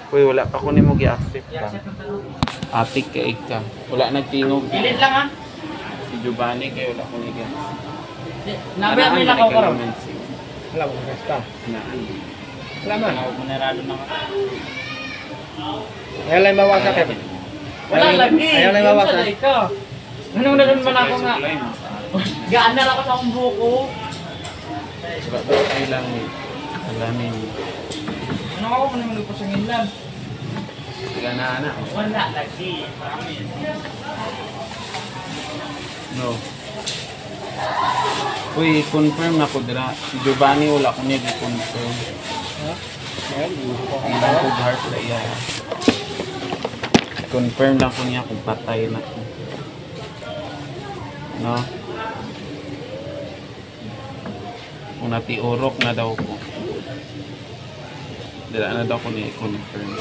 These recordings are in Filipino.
Uy, wala pa ko ni mo gi-accept ka. Atik ka ka. Wala nagtingog. Gilit lang ha. Si Giovanni kayo wala ko ni gi-accept. Nabaya may lakaw ka ron. Wala mo basta. Wala man. Ako manarado na ka. Ayaw lang mawasak eh. Wala lagi. Ayaw lang mawasak. Anong naroon man ako nga? Gaan na lang ako sa akong buko. Bakit lang ni? Alamin. Ano ako kung naman nagpasangin lang? Sila na anak. Wala lagi. Promise. No. Uy, confirm na ko dira. Si Giovanni wala ko niya gi-confirm. Ha? Ayun, gusto ko. Ang good heart na iya. Confirm lang ko niya kung patay na ko. No? Kung natiurok na daw ko. Dila na daw ko niya i-confirm.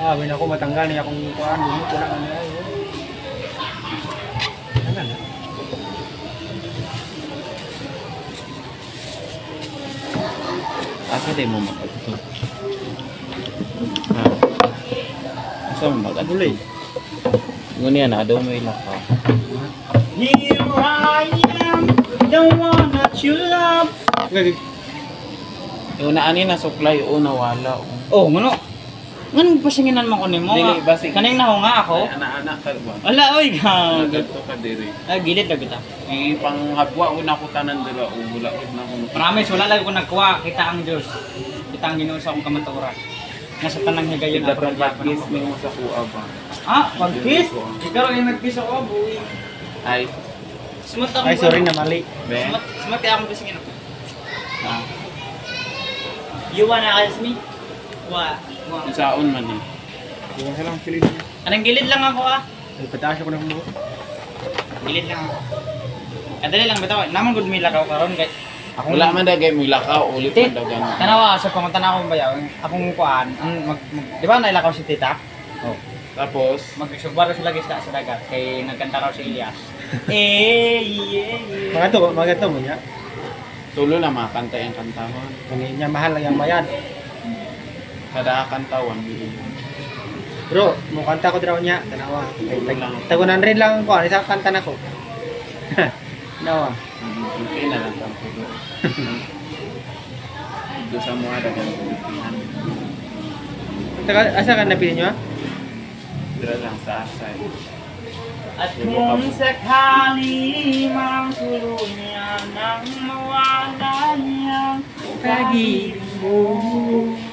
Ah, bin ako matanggal niya akong kuhaan. Bumot ko lang ano yan. Ano na? Asa din mo makagto? Ha? Asa mo makagto? Tuloy. Ngunit na, daw may lakaw. Here I am, the one that you love. Yung naanin na supply, o nawala. Oh, ngano? Ngan pasinginan mo ko nimo? Dili, basi. Kaning naho nga ako. Anak-anak ka ba? Wala oy ga. Nagato ka diri. Ah, gilid na kita. Ipanghabwa ko na ko tanan dira o wala ko na ko. Promise wala lang ko nagkuha kita ang Dios. Kita ang Ginoo sa akong kamaturan. Nasa tanang higayon Kita ako tong pag-kiss mo sa kuha ba? Ah, pag-kiss? Ikaw yung nag-kiss ako, buwi. Ay, Smooth ako. Ay, sorry na mali. be? Smooth kaya akong pasingin ako. Ha? You wanna kiss me? Wa. Isaon man eh. Buwan sa lang kilid niya. Anong gilid lang ako ah. Ay, pataas ako ng buhok. Gilid lang ako. Dali lang bitaw. Naman gud may lakaw karon kay ako Wala man dagay mo lakaw, ulit man daw ganun. tanawa sa pamunta na akong bayaw. Akong kuan, di ba nailakaw si tita? Oh. Tapos, Magsugbar sila gis sa dagat kay nagkanta raw si Elias. Yeah. Mga to mo niya. tulo na makanta yung kantawan. Kani niya mahal lang yung bayad. Kada kantawan, bilhin. Bro, mo kanta ko daw niya, tanawa. Tagunan rin lang ko, isa kanta na ko. Nawa. Okay na lang ang tulo. Ito sa mga dagang Pilipinan. Asa ka napili niyo? Dira lang sa asay. At kung sakali mang tulunya nang mawala niyang pag-ibig mo.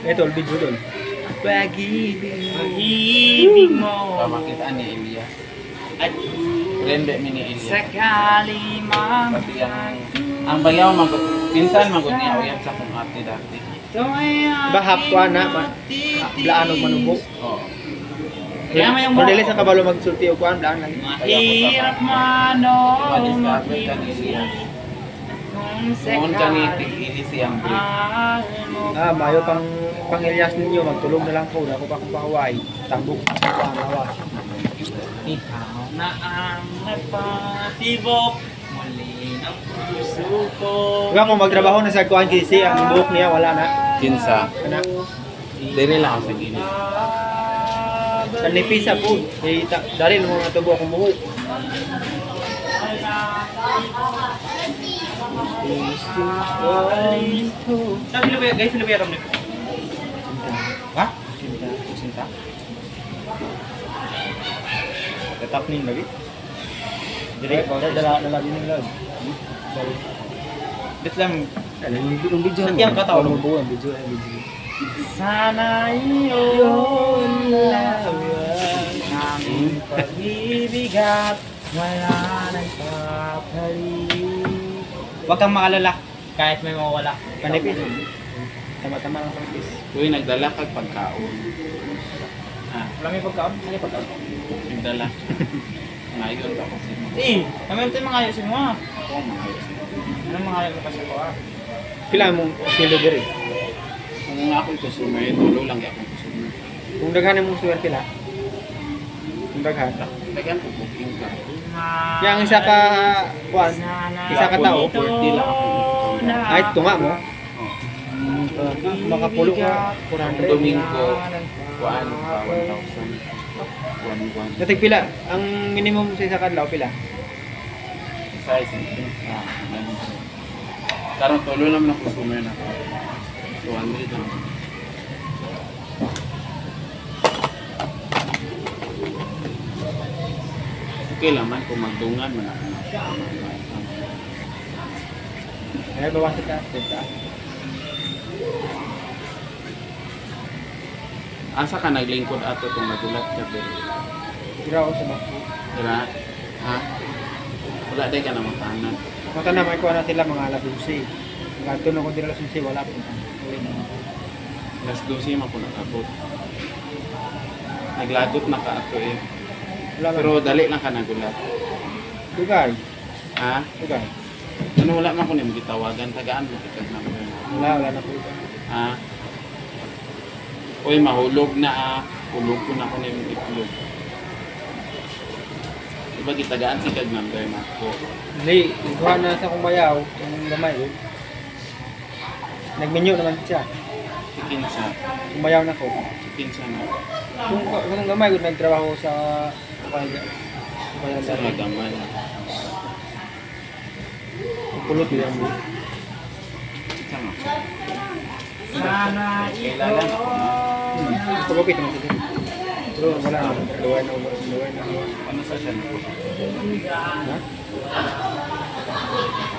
Ito, video doon. Pag-ibig mo. Makitaan ni Elia. At Rende mi ni Elia. sakali mang Pati ang bayaw magod. Pinsan magod niya uyan sa kong ate dati. Bahap ko na, blaan og manubok. Oo. Kaya may yung Kung dili sa kabalo magsulti og kuan, blaan lang. mahirap man o Madiscover ka ni Elia. Noon ka ni Tigili siyang break. Ah, mayo pang Ilyas ninyo, magtulog na lang ko, ako pa kung pakaway. Tambok, kuan lawas. Ikaw na ang nagpatibok muli ng puso ko. Diba kung magtrabaho na sa kuan kasi ang buhok niya wala na. Kinsa. Kana Dili lang ako sa gilid. sa nipisa po. Eh, dari mo nga tubo akong buhok. Sabi na ba guys, sino ba yaram nito? Ha? Sinta. Tetap nih lagi. Jadi dala din lang. Bet lang. Ano yung video? Setiap kata mo mo. buo ang video. Sana iyon aming pag-ibig at wala nang papalit. Huwag kang maalala kahit may mawala. Panipis. Tama-tama lang panipis. Uy, nagdala kag pagkaon. Ah, Wala may pagkaon? Ano yung pagkaon? nagdala. Ngayon ka kasi mo. Kami ito yung mga ayusin mo ah. Ako mahayos. Anong mga ayusin mo kasi ko ah? Pila mong silo diri. Kung ako consumer, tulo lang ako consumer. Kung daghan mo suwer pila. Kung daghan. Lagyan ko booking ka. Yang isa ka kuan, isa ka tao. 40 lang ako. Ay tunga mo. Oh. Makapulo ka 400. Domingo, kuan pa 1,000. 1,1. Natig pila. Ang minimum sa isa ka adlaw pila. Size. Karon tulo naman ang consumer na. 200 lang. Okay lang man kung magdungan man ako. Ay bawasan ka ta. Asa ka naglingkod ato kung nagulat ka pero Tira ako sa bako. dira ha? Wala day ka na matanan. Mata na may kuha na sila mga alas 12. Gato na ko dira alas 11 wala pa. Alas 12 man ko nakabot. Naglagot na ka ato eh. Wala Pero dali lang ka nagulat. Dugay. Ha? Dugay. Ano wala man ko nimo gitawagan tagaan mo kita number. Wala na po. Ha? Uy, mahulog na ah. Hulog ko na ako nimo itlog. Diba gitagaan si kag number na ko. Hindi, kuha na sa kong bayaw, yung gamay. Nag-menu naman siya. Chicken sa. Kung bayaw na ko. Chicken sa na. Kung gamay, nagtrabaho sa bayaw. Sa magaman. Pulot yan. Sa mo. Kailangan ako na. Pagkakit naman siya. Pero wala na. Luway na. Ano sa siya na? Ha?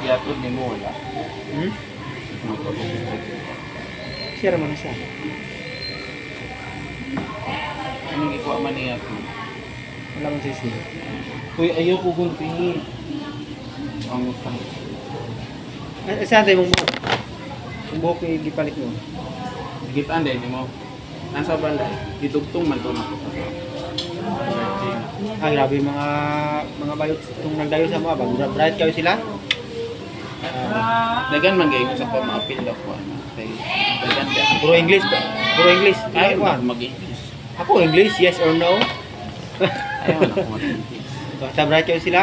Yatod ni mo wala. Hmm? Siya naman siya. Anong ikuha man niya ko? Wala man siya siya. Uy, ayaw ko guntingin. Ang utang. Saan tayo mong buhok? Yung buhok yung gipalit mo. Gitaan din mo. Nasa balay. Didugtong man to na ko. Ah, grabe mga bayot itong nagdayo sa mga bang. Bright kayo sila? Dagan man gayon sa pamapil daw ko ano. Kay dagan da. Puro English ba? Puro English. Ay, Ano ba? mag-English. Ako English, yes or no? Ayaw na ako mag-English. Basta bright kayo sila?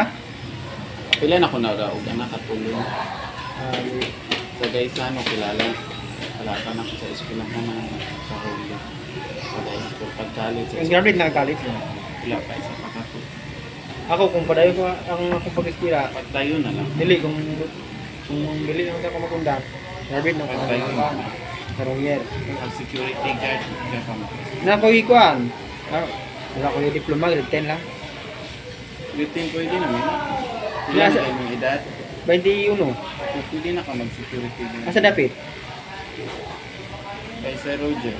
Pila na ko nagaog anak katulong. Ah, Sa guys ano kilala. Wala pa na ko sa eskwela na sa huli. Sa high school pag college. ang graduate na college na. Wala pa isa pakato. Ako kung padayo ko ang akong pag-ispira, Pagtayo na lang. dili kung dili naman ako makunda. Graduate na ako. Pagtayo na lang. Karong year. Ang security guard kaya pa mo. Na ko ikuan. Wala ko yung diploma, grade 10 lang. Lutin ko hindi naman. Yes. Ilan kayo mong edad? 21. Pwede na ka mag-security din. Asa dapit? Kay Sir Roger,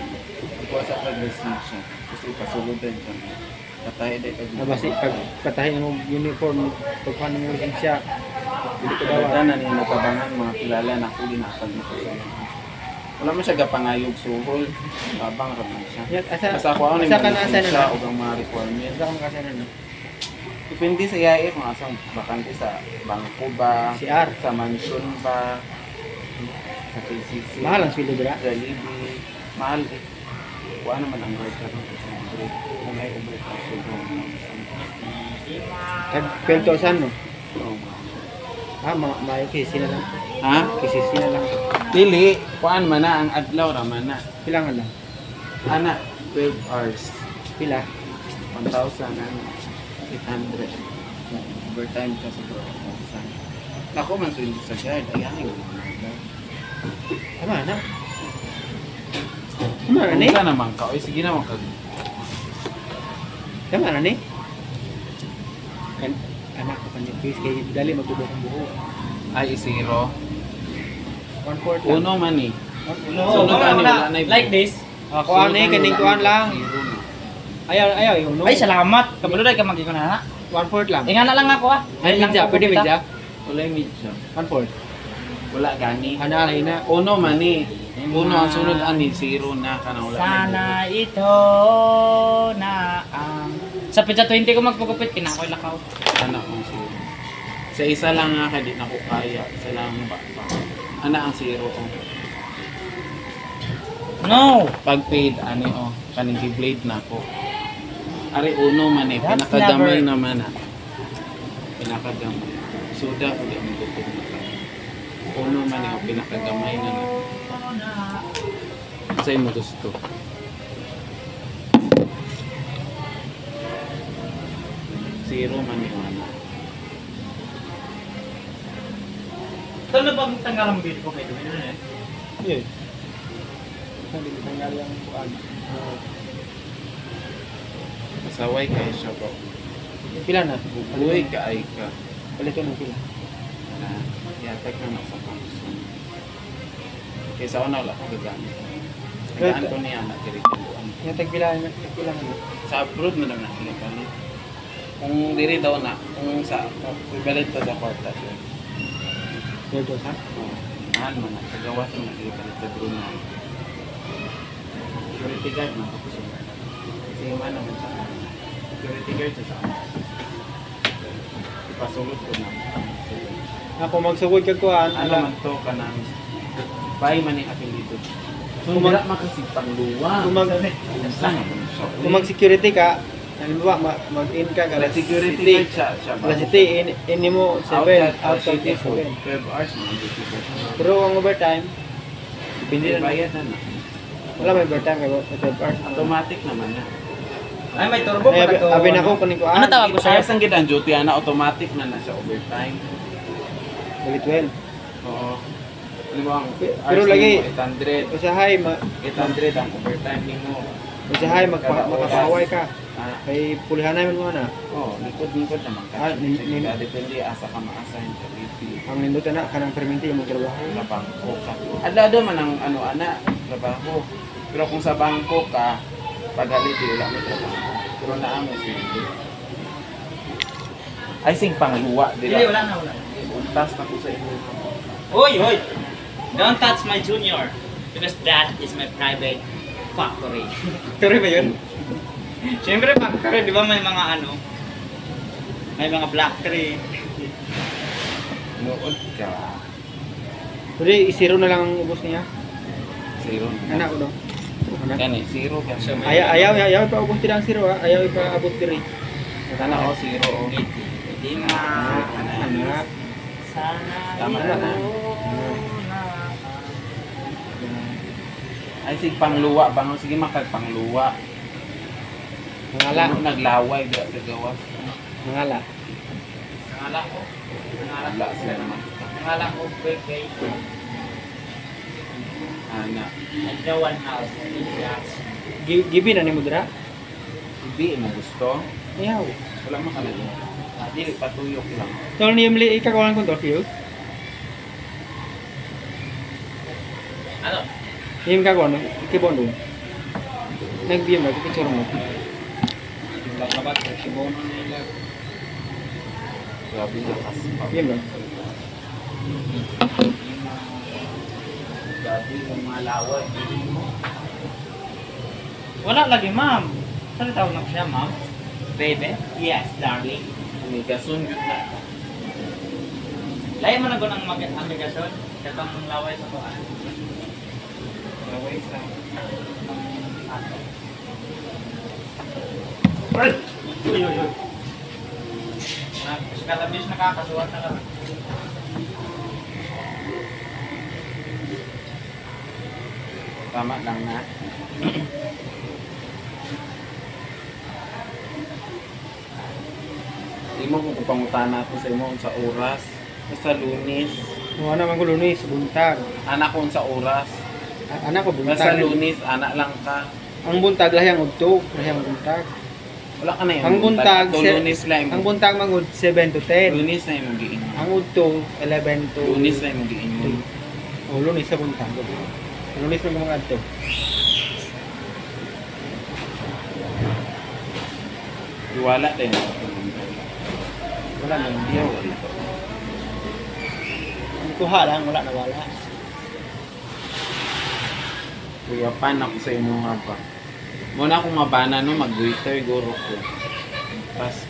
ikaw sa pag-restriction. Kasi pasuludan ka na. Patay din ka dito. Nabasi pag patahin mo uniform, pagkuhan mo lisensya. Dili ko Kaya daw. na niya natabangan mga kilala na ako din nakapag mo sa wala mo siya gapangayog suhol. Babang raman siya. Yan, asa Basta ako ang asa ka na asa na. o ang mga requirements. Asa ka makasana na. Depende sa IAE kung asang bakante sa bangko ba, CR. sa mansion ba, sa KCC. Mahal ang sweldo dira. Jollibee. Mahal eh. Kuha naman ang guard ka rin sa break. Kung may ubrit ang sugo. Tag 12,000 no. Oo. Ah, maayo kisi na lang. Ha? Kisi na lang. Dili. Kuhaan man na ang adlaw raman na. Pilangan lang. Ana, 12 hours. Pila. 1,000 ano. 800. Overtime ka sa 1,000. Ako man sweldo sa guard. Ayahin. Tama na. Tama na ni. Kung naman ka. Oy, sige naman ka. Tama na ni. Anak ko pa ni Chris kay dali magtubok ang buhok. Ay, 0. 1/4 lang. Uno man eh. Uno. Sunod ani wala na Like this. Ako ani kaning kuan lang. Zero na. Ayaw yung no. Ay, salamat. Kabalo dahil ka magiging na. 1/4 lang. Ingana lang ako ah. Ay, midya, pwede midya. Wala yung medyo. 1/4. Wala gani. Ana alay na. Uno man eh. Uno ang sunod ani 0 na ka na wala. Sana ito na ang... Sa pizza 20 ko magpagupit, kinakoy lakaw. Ana ang 0. Sa isa lang nga kaya di na ko kaya. Isa lang ba. Ana ang 0 ko. No! Pag paid ani oh, kaning blade na ko. Ari uno man eh, That's pinakagamay never- naman ah. pinakagamay. Suda ko di mo tutog na ka. Puno man yung pinakagamay na na. Sa'yo mo gusto. Zero man yung ano. Ito na bang tanggal ang video ko kayo? Ano eh? Yes. Hindi ko tanggal yung buwan. Masaway kayo siya ba? Pila na? Uy, kaay ka. Palito ng pila. Yatag na nasa pangso. Kaya sa una wala ko gagamit. Nagaan ko niya na tiritinduan. Yung tagpila na. Tagpila na. Sa abroad na lang nakilipan niya. Kung diri daw na, kung sa, ibalit pa sa kwarta siya. Dito sa? Mahal mo na, sa gawas mo nakilipan sa Brunei. Security guard na ako sa mga. Kasi man naman sa security guard sa saan. Ipasulot ko na. Ako magsugod kag kuan. Ano man to ka na. Bahay man yung aking dito. Kung Kung makasipang luwa. Kung mag-security ka, halimbawa mag-in ka Kala security guard siya. Kala city, in mo 7, out of 7. 12 hours mo ang duty ko. Pero ang overtime, Hindi depende na. bayad na na. Wala may overtime kaya 12 hours. Automatic naman na. Ay, may turbo Ay, pa abi na ko kunin ko. Ano tawag ko sa'yo? Ayos ang gitang duty, automatic na siya overtime. Bali 12. Oo. Ano ba ang Pero hours lagi- mo, 800. Usahay, 800 ang overtime mo. usahay magpapaway ka. Ah, Kay pulihan namin mo na. likod-likod naman ka. Ah, Depende asa ka ma-assign sa BP. Ang nindot na kanang perminti mo trabaho. Sa bangko ka. Ada man ang ano ana, trabaho. Pero kung sa bangko ka, pagalit wala mo trabaho. Pero naamo sige. Ay sing pangluwa Hindi, dila. wala na, wala. Untas na ko sa inyo. Hoy, hoy! Don't touch my junior. Because that is my private factory. Pero ba yun? Siyempre, factory, di ba may mga ano? May mga black tree. Nood ka. Pwede i-zero na lang ang ubos niya. Zero. Anak ko daw. Anak. Yan eh, zero ka. Ayaw pa ubos tira ang zero ha. Ayaw pa abot diri. Sana ako zero. Oh. Hindi na. Anak. Sana Tama na. Ay sig pangluwa, sige makagpangluwa. Mangala. Naglaway di sa gawas. Mangala. Nangala ko. Nangala Wala sila naman. Nangala ko, birthday. Ana. At the one house. Yes. Gibi na ni mo dira. Hindi mo gusto. Ayaw. Wala mo kanila. Dili patuyok lang. Tol ni Emily ikakawalan ko to. Ano? Yung kagawa no, ikibon doon. Nag-BM na, picture mo. Kabat, si Bono nila. Grabe na kaspa. BM lang. Grabe yung mga laway. Wala lagi, ma'am. Saan tawag na siya, ma'am? Baby? Yes, darling. May gasundot na. Layan mo na ko ng amigasyon. Katang laway sa buwan. Laway sa... Uy, uy, uy. Katabis nakakasuwat na lang. Tama lang na. Imo kung pangutana ko sa imo sa oras. Sa Lunes. Mga naman ko lunes, buntag. Anak ko sa oras. Anak ko Sa buntag. Lunes, anak lang ka. Ang buntag lahang udto, lahang buntag. Wala ka na yun. Ang buntag, To Lunes lang. ang buntag mangud 7 to 10. Lunes na yung giin. Ang udto 11 to Lunes na yung giin mo. Oh, lunes sa buntag. Lunes na mga adto. Iwala din. Wala na. Hindi wala. Ang kuha lang, wala na wala. Kuya pan ako sa imo nga ba. Muna akong mabana no mag-waiter guro ko. Tapos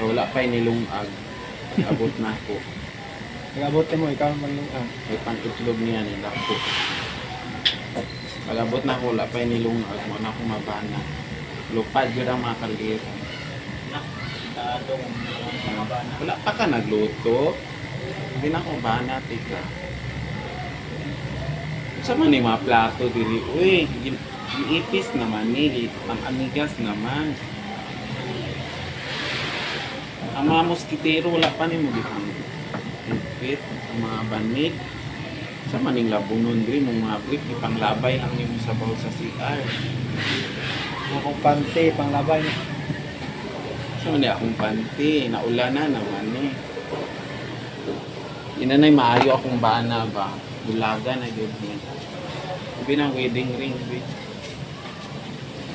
wala pa inilungag. Abot na ako. Nag-abot mo, ikaw man lang. May pantutlog niya nila ako. Pag-abot na ako, wala pa inilungag. Muna akong mabana. Lupad yun ang mga kaliro. Masyado mga bana. Wala pa ka nagluto. Hindi na ako bana, tika. Sa man yung mga plato diri, uy, ipis naman ni, ang amigas naman. Ang mga moskitero, wala pa ni mo di pang ipit, ang mga banid. Sa maning labunon diri, mong mga brick, ipanglabay lang ni mo sa bawal sa CR. Akong pante, panglabay niya. Sa man akong panty, naulana naman eh. Inanay maayo akong bana ba, bulaga na yun niya. Sabi ng wedding ring, babe.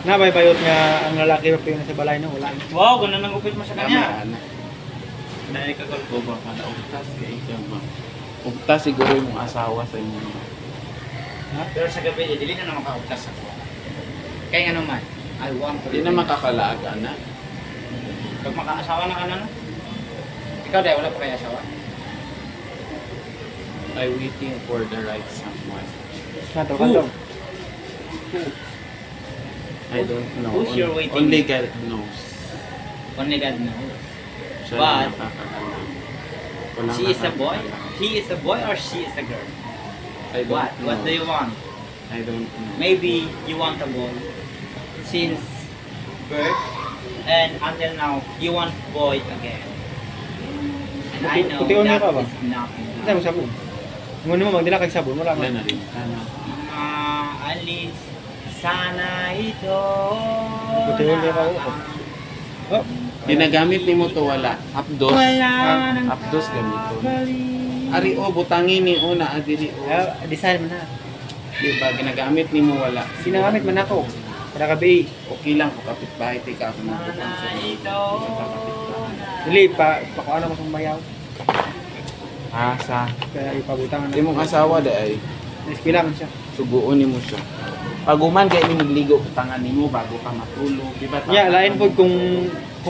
Nabaybayot nga ang lalaki pa yung nasa balay no, wala. Wow, ganun ang gupit mo sa kanya. Anak. Dahil ka Ko ba ka na ugtas kay ikaw ba? Ugtas siguro yung asawa sa inyo. Pero sa gabi, dili na naman kaugtas ako. Kaya ano man, I want to... Hindi na makakalaga na. Pag makaasawa na ka na, no? Ikaw dahil wala pa kaya asawa. I'm waiting for the right someone. Kanto, kanto. I don't know. Who's you're waiting? Only God knows. Only God knows. Siya But, lang nakakaalam. Walang She is a boy? nakakaalam. He is a boy or she is a girl? I don't What? know. What do you want? I don't know. Maybe you want a boy since birth and until now you want boy again. And I know Puti-puti niya that ka ba? is nothing. Ano mo sabon? Ngunit mo magdala kay sabon, wala Wala man. na rin. Ano? Alis sana ito. Puti-puti niya ka ako. Oh, Ginagamit ni mo to wala. Apdos. Wala nang Apdos gamito. kabalik. Ari o, butangin ni una. Adiri o. design mo na. Diba, ginagamit ni mo wala. Sinagamit man ako. Para kabi. Okay lang kung kapitbahay, tika ako ng butang sa Sana inyo. ito. Dili, pakuha na ko sa bayaw. Asa. Kaya ipabutangan Di mong asawa da ay. Eskwela man siya. Suguon ni mo siya. Paguman kay ni magligo tangan nimo bago ka matulog, di ba? Ya, lain po kung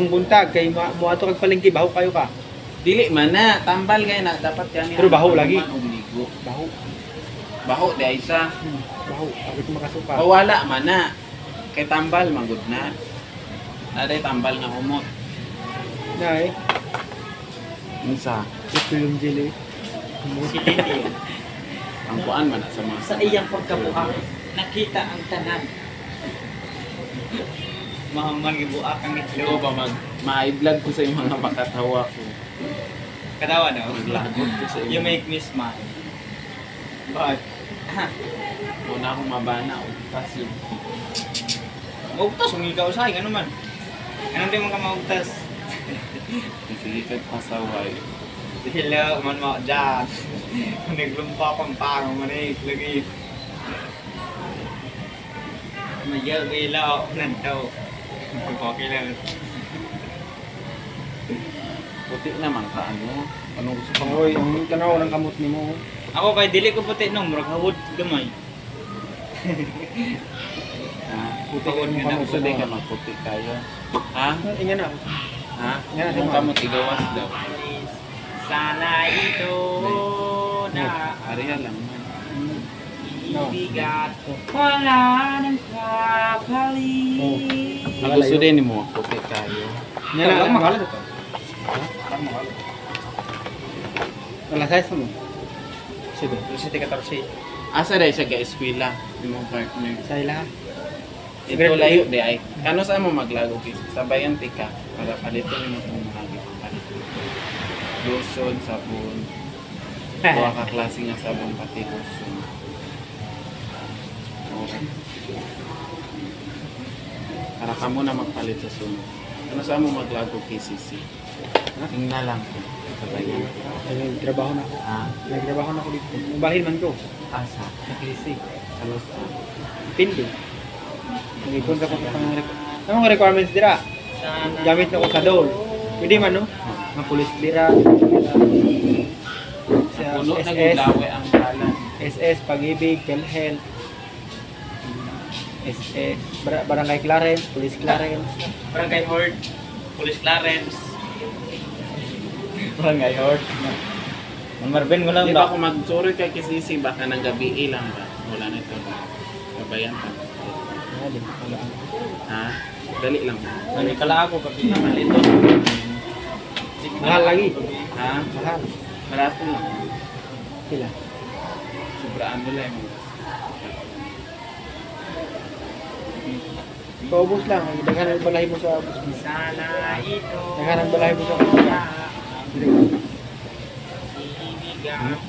buntag kay mo ato kag palengke baho kayo ka. Dili man na, tambal kay na dapat kani. Pero baho lagi. Ligo. Baho. Baho di ay sa. Baho. Ako ko makasuka. Wala man na. Kay tambal manggod na. Naday tambal nga umot. Nay, Unsa? ito yung jelly. Si Titi. Ang kuan man na sa mga. Sa iyang pagkabuak, nakita ang tanan. Mahamman gibuak ang Ito itlog. ba ma-vlog ko sa imong mga makatawa ko. Katawa daw. Maglagot ko sa You imong. make me smile. But, Una akong mabana o kasi maugtas, umil ka usahay, ano man. Anong di mo ka maugtas? sige kag pasaway. Hello, man mo dyan. Naglumpa pang pango man eh, lagi. Mayal ilaw, nandaw. Okay lang. Puti naman ka ano. Ano gusto pang Oy, ang tanaw ng kamot nimo. Ako kay dili ko puti no, murag hawod gamay. Ha? Puti Pagod yung nga na kamot gusto din ka mo. magputi kayo. Ha? Ingan na. Ha? Yan, Kung yan. ka mo tigawas daw. Sana ito na Ariya lang man. ibigat. Wala nang kapalit. Ang gusto din mo magputi kayo. Yan na. makalat ito. Parang makalat. Wala size mo. Sige, si Tika Tarsi. Asa dahil siya ga-eskwela? Yung mga partner. Sa ila. Ito layo di ay. Kano saan mo maglago kis? Sabayan tika. Para palito ni mo itong mga palito. Lotion, sabon. Kuha ka klase nga sabon pati lotion. Okay. Para ka muna magpalit sa sunod. Ano saan mo maglago KCC? Tingnan lang ko. Sabayan. Nagtrabaho na ako. Ha? Nagtrabaho na ako dito. Mabalhin man ko. Asa? Nakrisi. Ano saan? Pindi. Nag-ipon ka pa Anong requirements dira? Gamit na ko sa dole. Pwede man no? Mga police dira. Sa Puno na SS, gulawe ang kalan. SS, Pag-ibig, PhilHealth. SS, Barangay Clarence, Police Clarence. Barangay Horde, Police Clarence. Barangay Hort. Ang Marvin mo lang Di ba kung mag-sorry kay KCC, baka ng gabi lang ba? Wala na ito. Sabayan ka. Wala. Ha? Dali lang. Nagkala ako kapit. Malito. Mahal lagi. Ha? Mahal. Barato lang. Sila. Sobraan mo lang. Paubos lang. Daghan ang balahi mo sa ubos mo. Sana ito. Daghan ang balahi mo sa ubos mo.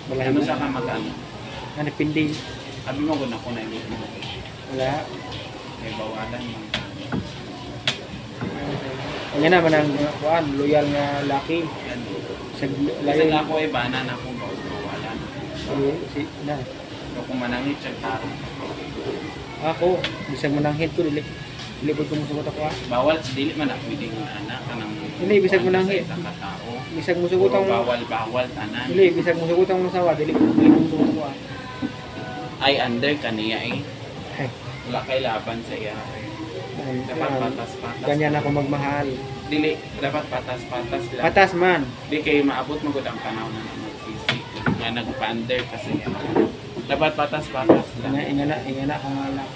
Balahi Ano mo sa sa ka mag-ano? ano pindi. Sabi mo kung ako na ibig mo. Wala. May bawalan mo. Ang naman ang kuan, loyal nga laki. Yan. Sa Kasi layo. ako ay bana na akong bawalan. Si na. So kung manangit siya taro. Ako, bisag mo nang hit ko dili. Dili ko musugot ako ah. Bawal, dili man ako pwedeng anak ka ng... Hindi, bisag mo nang hit. Sa katao. Bisag musugot ang Bawal, tanan. dili, bisag musugot ang masawa, dili ko musugot ako ah. Ay, under kaniya eh. Ay, Wala kay laban sa iya. Dapat patas-patas. ganyan ako magmahal. Dili, dapat patas-patas lang. Patas man. Di kayo maabot mo ang panahon na magsisi. Nga nagpa-under kasi yan. Dapat patas-patas lang. Ingana ka nga lang.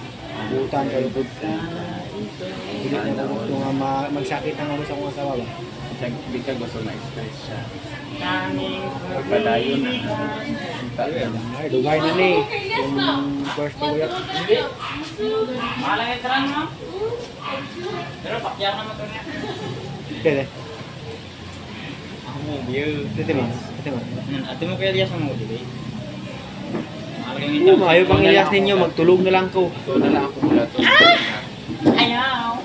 Butan kayo po. Hindi na ko ito nga magsakit ang ako sa kong asawa ba? Di ka gusto na stress siya. Tanging Pagpadayon na. Ay, dugay na ni. Yung first to work. mahal ang entrance mo. Pero pakyaw naman ito niya. Pwede. Ako mo, view. Ito mo. Ito mo. Ate mo kaya Elias ang mga dili. Mahal ang Oo, entrance. maayo pang ilyas ninyo. Magtulog na lang ko. So na lang ako mula to. Ayaw.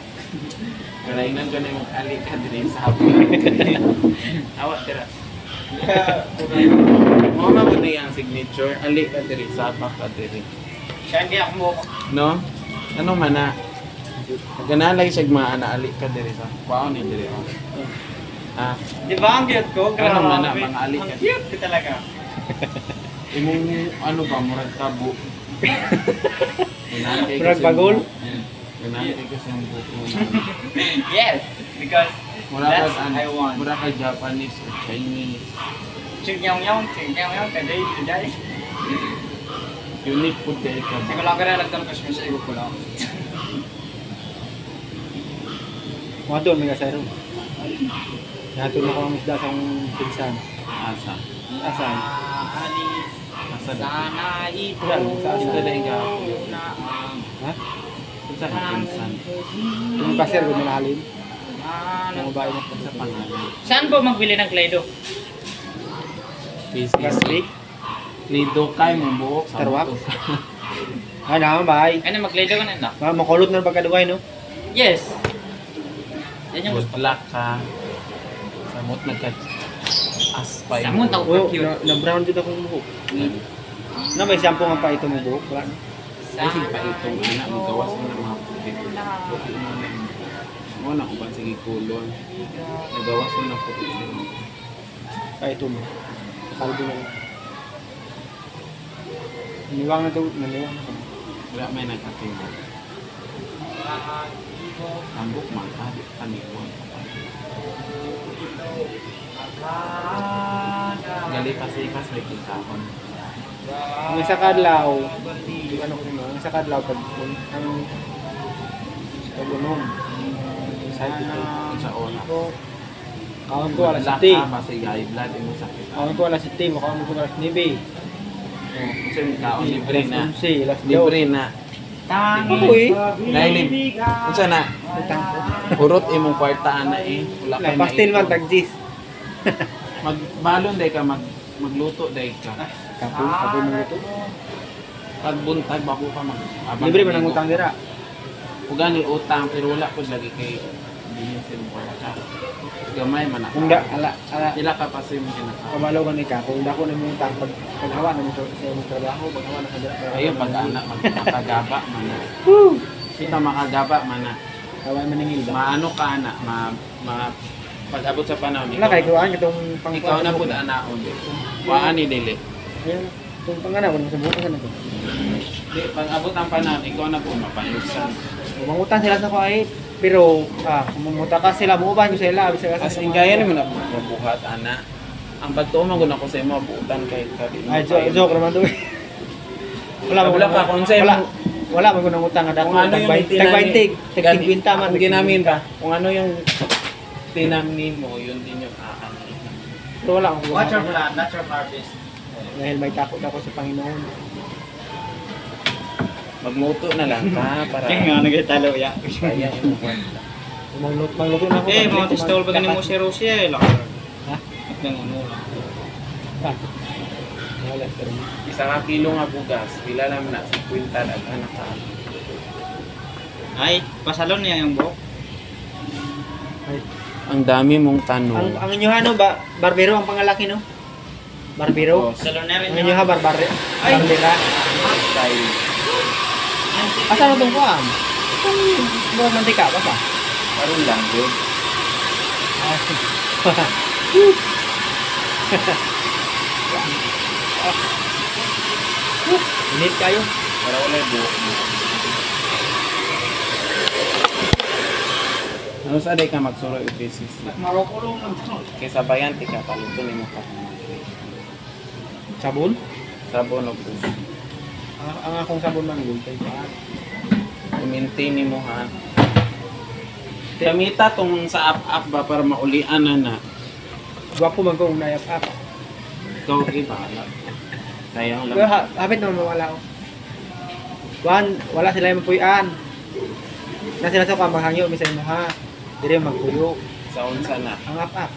Karainan ko na yung alik ka din sa hapon. Awat tira. Mama mo na yung signature. Alik ka din sa hapon ka din. Siya hindi ako mo. No? Ano man na? Ganalay siya maana alik ka din sa wow ni dire. Ah, Di ba ang cute ko? Ano man na, Grabe. mga alik Ang ka. cute ko talaga. imong ano ba murag tabo. Murag bagol? Ganalay kasi ang buko. Yes, because Mura that's ka I want. mura ka Japanese or Chinese. Ching nhau nhau, today. Unique food kay ka. Hindi ko lang kaya nagtanong kasi sa ibo ko lang. Mga doon, may kasayro. Natulog ako ang isda sa akong pinsan. Asa. Asan? Alis, Asa da. sana ito. Sa asa da yung gapo. na ang Ha? Sa pinsan. Yung kasir ko malalim. ano. Yung babae mo. Sa pangalan. Saan po magbili ng Claydo? Plastic. Lido kay mo buok sa Tarwak? buto. Ay, naman bahay. Ano, mag-Claydo ka na ito? Makulot na pagkadugay, no? Yes. Yan yung Good gusto. luck ka. Samot nagka aspay. Samot ako. Oo, cute. na-brown dito akong buhok. Na may shampoo nga pa ito mong buhok. Wala na. Ay sige pa itong anak mo gawas mo ng mga puti. Puti mo na yun. Mo na kung sige kulon. Nagawas mo ng puti. Pa ito mo. Kalbo na lang. Naniwang na ito. Naniwang na ito. Wala may nagkatingin. Tambok man kaniwan. Gali pasikas may kitahon. Ang isa kadlaw, ano ko mo, ang isa kadlaw pag ang pag-unom. Sa ito sa oras. Kawan ko alas Lahat 7. ka ba sa high blood mo sakit. Kawan ko alas 7, makawan ko alas 9. Kasi kaon libre na. Alas 11, alas 2. Libre na. Ako eh. Nailib. Unsa na? Utang ko. Urot imong kwartaan na eh. Wala kay Pastil man maipon. tag-gis. Magbalon day ka magluto day ka. Kapon mo ito. Pag buntag bako ka mag Libre man ang utang dira. Ug gani utang pero wala pud lagi kay binisin mo ka. Gamay man Kung ako. ala Pila ka pa sim kinaka. kabalo man ka kung dako na mo utang paghawa na mo sa imong trabaho, paghawa na sa dira. Ayo pag anak makagaba man na. Woo! Kita makagaba man na. Kaway man ning iba. Maano ka anak ma pag abot sa panahon Wala kay kuan kitong pang ikaw na pud anaon. Waan ni dili. Kung pangana ko sa bukas na to. Di pag abot ang panahon ikaw na pud mapayusan. Mangutang sila sa kuait, pero kumumuta ka sila, muuban ko sila, bisa ka As in kaya naman na mabuhat ana. Ang pagtuo man gud ako sa imo buutan kay kadi. Ay, joke naman to. Wala pa kung sa wala. imong Wala man ko nang utang nga dako. kung ano yung Tag 20, tag 50 man. Kung ginamin pa, kung ano yung tinam nimo, yun din yung aanin. Pero wala akong What's your gumagawa. plan? Not your harvest. Dahil may takot ako sa Panginoon. Magluto na lang ka para nagtalo ya. kaya yung kwenta. Magluto na ako. Eh, mga tistol ba ganin mo si Rosie? Lakar. Ha? At nang ano lang. Ah. Wala, pero... Isa nga kilo nga bugas, pila naman na 50 at anak ka. Ay, pasalon niya yung buhok. Ay. Ang dami mong tanong. Ang inyo ano ba? Barbero ang pangalaki no? Barbero? Salon na rin Ang inyo ha, barbare. Ay. Barbera. Style. Asa na itong kuhaan? Itong buhok mantika ba ba? Parang lang yun. Init kayo. Para wala yung buhok mo. Ano sa day ka magsuro yung basis? Marokulong lang to. Kaysa bayan, tika, paluto ni mo ka. Sabon? Sabon o puso. Ang akong sabon man gultay pa. I-maintain ni mo ha. Kamita tong sa up-up ba para maulian na na. Gwapo man ko kung nayap-up. Ikaw, okay, bahala. Sayang Pero lang. hapit naman mawala ko. Wala sila yung mapuyan. Na sila sa kamahangyo, misay mo ha. Dire magpuyo. Sa unsa na. Ang up-up.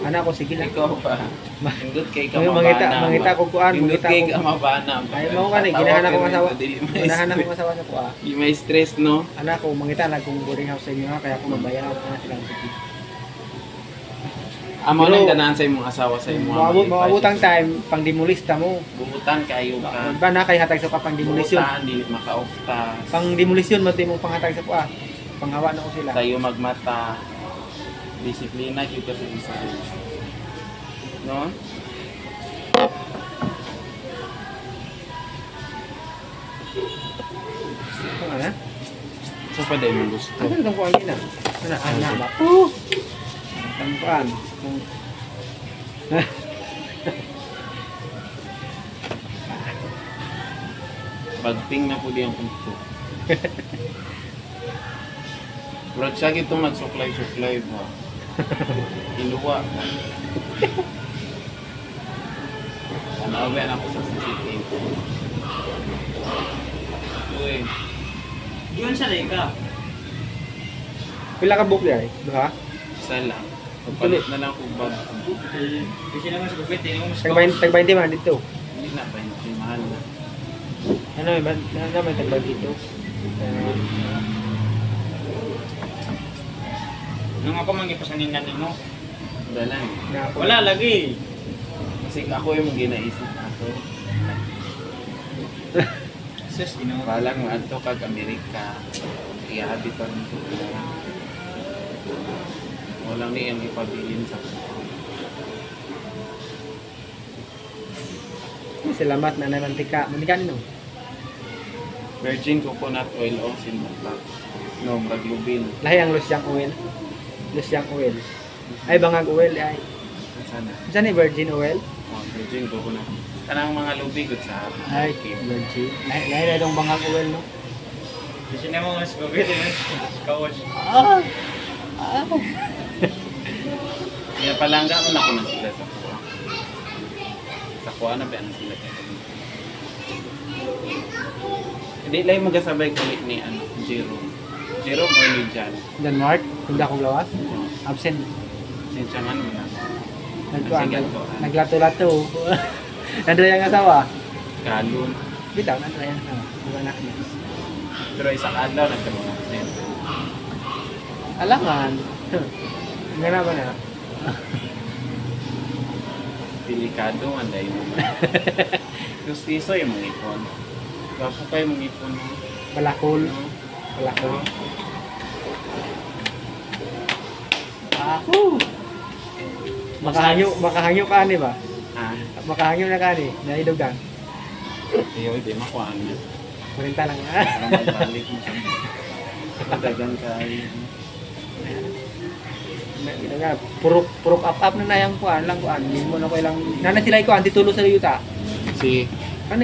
Ana ko, sige lang. Ikaw ba? Hindot kay ka Mangita ko kuan, Hindot mangita kay ko. ka mabana. Ay, mo ka ni, ginahan akong asawa. Ginahan akong asawa sa kuha. Di may stress, no? Anak ko, mangita lang kung boarding house sa inyo ha, kaya ako mabayaran ako na silang sige. Amo Pero- lang ganahan sa imong asawa sa imong Mabutang time, pang demolista mo. Bubutan kayo ka. Ba na kay hatag sa pang demolisyon. Bubutan, dili maka-off ta. Pang demolisyon mo mong panghatag sa kuha. Panghawa na ko sila. Sayo magmata. Disiplina kita sa isa. No? Kung ano? So pa dahil mo gusto. Ano itong kuha nila? Ano ba? Oh! Ang kuhaan. Bagting na po di ang punto. Brad siya itong nagsuklay-suklay ba? Iluwa. Ano-awen ako sa CCTV. Uy. Yun siya rin ka. Pila ka book ay? Duha? Isa lang. Pagpalit na lang kung bag. Kasi naman sa gupit, hindi mo mas Tag 20 man dito. Hindi na pa yung mahal na. Ano may tag dito? Nung ako mangipasanin na mo. Wala lang. Wala lagi. Kasi ako yung ginaisip ako. Sus, ginawa. Palang maadto kag Amerika. Ihabi pa rin ko. Walang niyang ipabilin sa Salamat na mantika. Mantika nino. virgin coconut oil o sinulak. No, maglubin. Lahi ang lusyang oil. Lusyang oil. Ay bangag oil ay. Sana. Saan ni virgin oil? Oh, virgin coconut. Kanang mga lubig at sa Ay, virgin. Lahi na itong bangag oil no. Kasi naman mas gupit, kawas. Ah! Kaya palangga mo na ko na sila sa kuha. Sa kuha na ba na sila kaya? Hindi lang magasabay kulit ni Jerome. Jerome or ni Jan. Denmark, hindi ako gawas. Absent. Sinsya man mo na. Naglato-lato. Nandra yung asawa. Kalon. Bitaw, nandra yung asawa. Mga anak niya. Pero isang adlaw nagkaroon ng sin. Alangan. Nga na ba na? Delikado ang dahil mo. Gustiso yung mga ipon. Gapo kayo mga ipon. Balakol. No? Balakol. Ako! Makahangyo ka ni ba? Ha? Makahangyo na ka ni. Naidugang. Iyo, hindi makuha niya. Kurinta lang. Para magbalik mo siya. Dagan kayo. Purok up na yung kuan lang kuan. Hindi mo na ko ilang. Nana sila ko anti tulo sa yuta. Si Ano